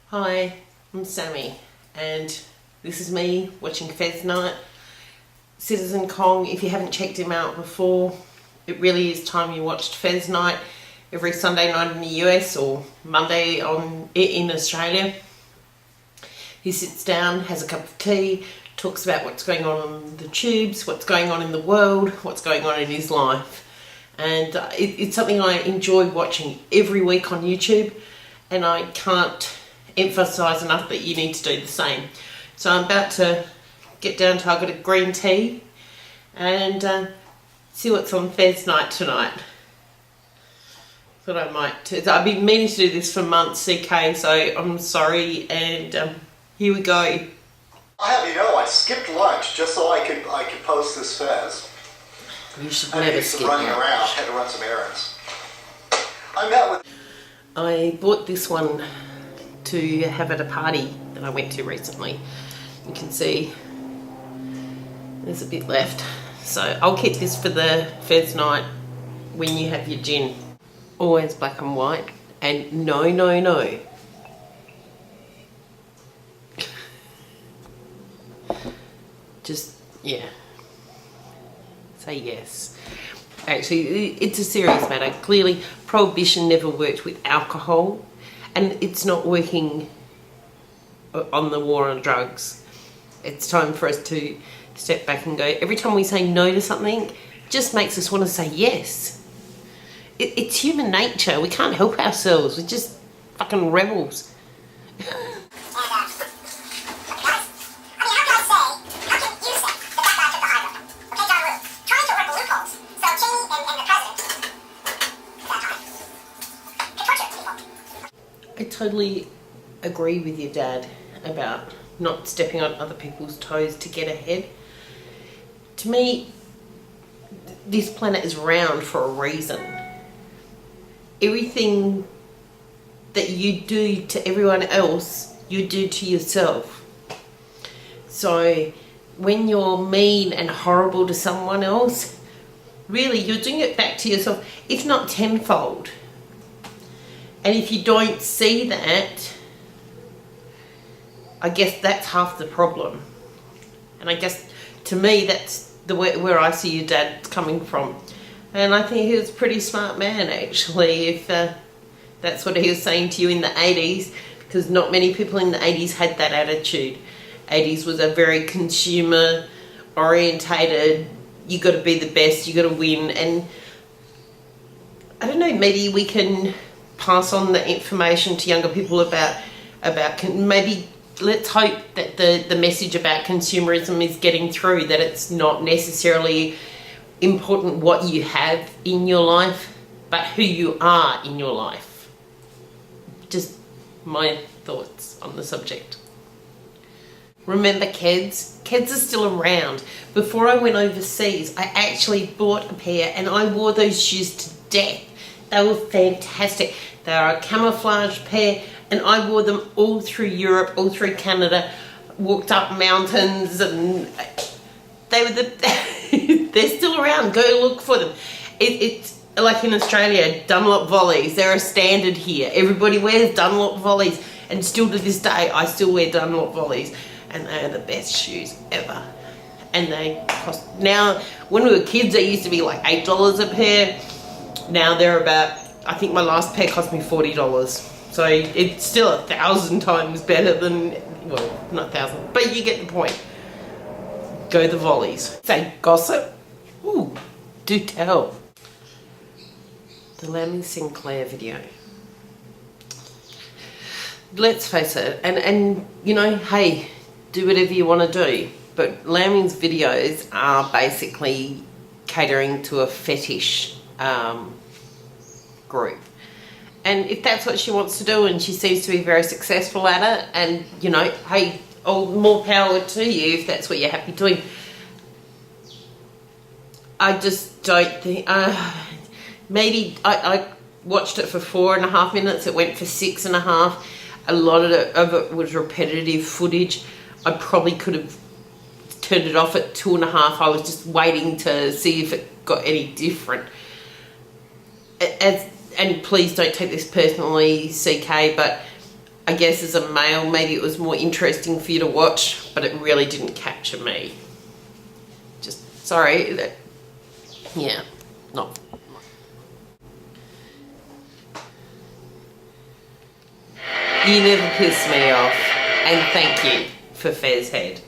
Hi, I'm Sammy, and this is me watching Fez Night. Citizen Kong, if you haven't checked him out before, it really is time you watched Fez Night every Sunday night in the US or Monday in Australia. He sits down, has a cup of tea, talks about what's going on the tubes, what's going on in the world, what's going on in his life. And it's something I enjoy watching every week on YouTube, and I can't emphasize enough that you need to do the same. So I'm about to get down to, I've got a green tea and see what's on Fez Night tonight. Thought I might, I've been meaning to do this for months, CK, so I'm sorry, and here we go. I have you know, I skipped lunch just so I could post this Fez. You should I never did skip some running lunch. around, had to run some errands. I met with... I bought this one to have at a party that I went to recently. You can see there's a bit left. So I'll keep this for the Fez Night when you have your gin. Always black and white, and no, no, no. Just, yeah. Say yes. Actually, it's a serious matter. Clearly, prohibition never worked with alcohol, and it's not working on the war on drugs. It's time for us to step back and go, every time we say no to something, it just makes us want to say yes. It's human nature. We can't help ourselves. We're just fucking rebels. I totally agree with your dad about not stepping on other people's toes to get ahead. To me, this planet is round for a reason. Everything that you do to everyone else, you do to yourself. So when you're mean and horrible to someone else, really you're doing it back to yourself, if not tenfold. And if you don't see that, I guess that's half the problem. And I guess to me that's the where I see your dad coming from. And I think he was a pretty smart man, actually, if that's what he was saying to you in the 80s, because not many people in the 80s had that attitude. 80s was a very consumer orientated, you got to be the best, you got to win. And I don't know, maybe we can pass on the information to younger people about maybe let's hope that the message about consumerism is getting through, that it's not necessarily important what you have in your life, but who you are in your life. Just my thoughts on the subject. Remember Keds? Keds are still around. Before I went overseas, I actually bought a pair and I wore those shoes to death. They were fantastic. They are a camouflage pair, and I wore them all through Europe, all through Canada, walked up mountains, and they were they're still around. Go look for them. It's like in Australia, Dunlop Volleys. They're a standard here. Everybody wears Dunlop Volleys, and still to this day, I still wear Dunlop Volleys, and they are the best shoes ever. And they cost, now, when we were kids, they used to be like $8 a pair. Now they're about, I think my last pair cost me $40. So it's still 1,000 times better than, well, not 1,000, but you get the point. Go the Volleys. Say gossip? Ooh, do tell. The Lammy Sinclair video. Let's face it, and you know, hey, do whatever you want to do, but Lammy's videos are basically catering to a fetish group. And if that's what she wants to do, and she seems to be very successful at it, and you know, hey, more power to you if that's what you're happy doing. I just don't think, maybe I watched it for 4.5 minutes, it went for 6.5. A lot of it was repetitive footage. I probably could have turned it off at 2.5. I was just waiting to see if it got any different. And please don't take this personally, CK, but I guess as a male, maybe it was more interesting for you to watch, but it really didn't capture me. Just sorry. Yeah, not. You never piss me off, and thank you for Fez Head.